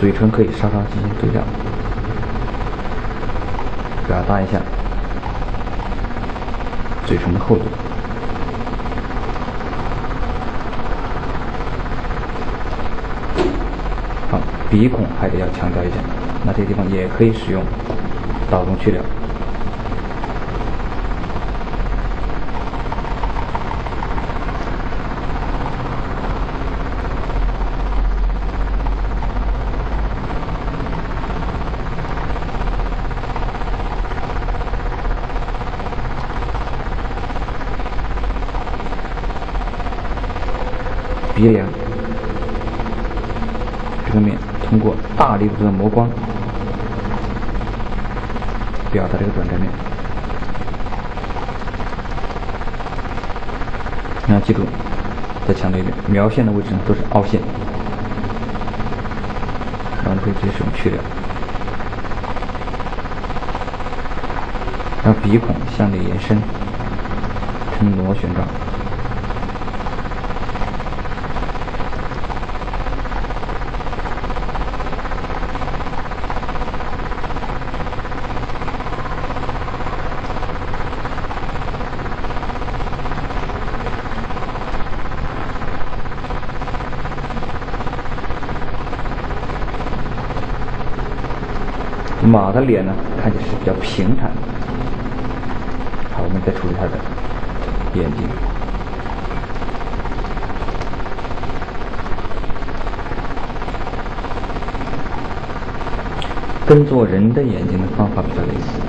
嘴唇可以稍稍进行对调，表达一下嘴唇的厚度。好，鼻孔还得要强调一下，那这个地方也可以使用导动去掉。鼻梁这个面通过大力度的磨光，表达这个短暂面。那记住，再强调一遍，描线的位置呢都是凹陷，然后你可以直接使用去掉，让鼻孔向内延伸，呈螺旋状。马的脸呢，看起来是比较平坦的。好，我们再处理它的眼睛。跟做人的眼睛的方法比较类似，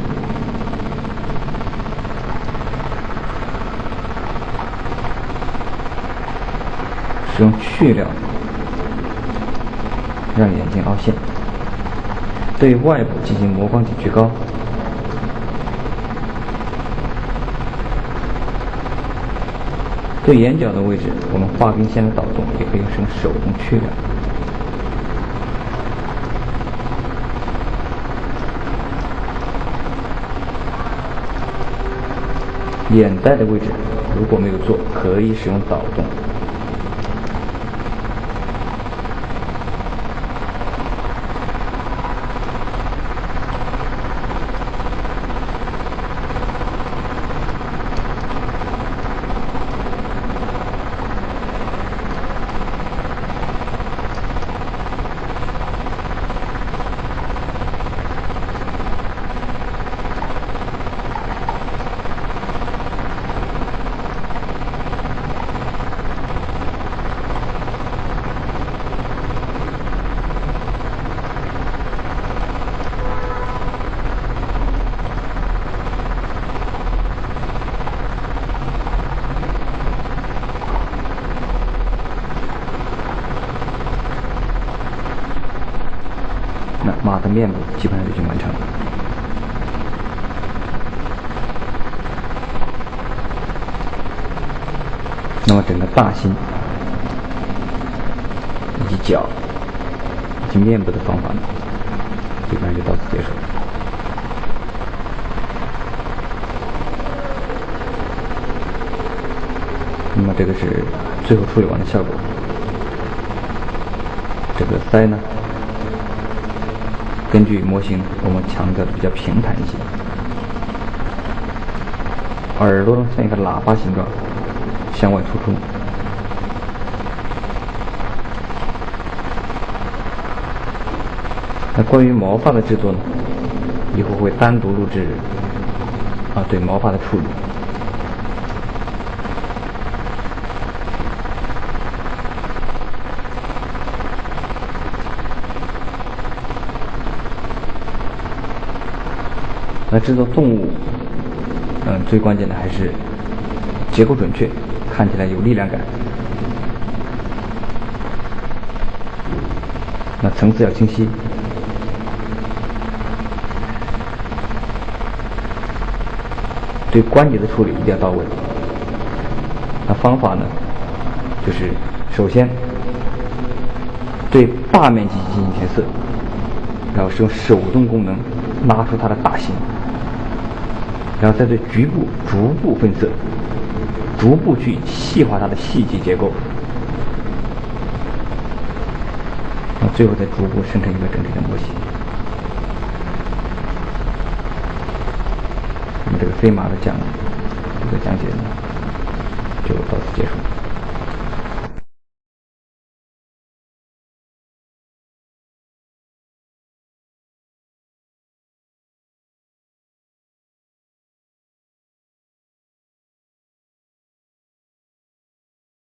使用去料让眼睛凹陷。对外部进行磨光点去膏，对眼角的位置，我们画根线的导动也可以使用手动去掉。眼袋的位置如果没有做，可以使用导动。那马的面部基本上就已经完成了。那么整个大心以及脚以及面部的方法呢，基本上就到此结束。那么这个是最后处理完的效果。这个腮呢，根据模型我们强调的比较平坦一些，耳朵呢像一个喇叭形状向外突出。那关于毛发的制作呢，以后会单独录制对毛发的处理。那制作动物，最关键的还是结构准确，看起来有力量感。那层次要清晰，对关节的处理一定要到位。那方法呢，就是首先对大面积进行填色，然后使用手动功能拉出它的大形，然后再对局部逐步分色，逐步去细化它的细节结构。最后再逐步生成一个整体的模型。那么这个飞马的这个讲解呢，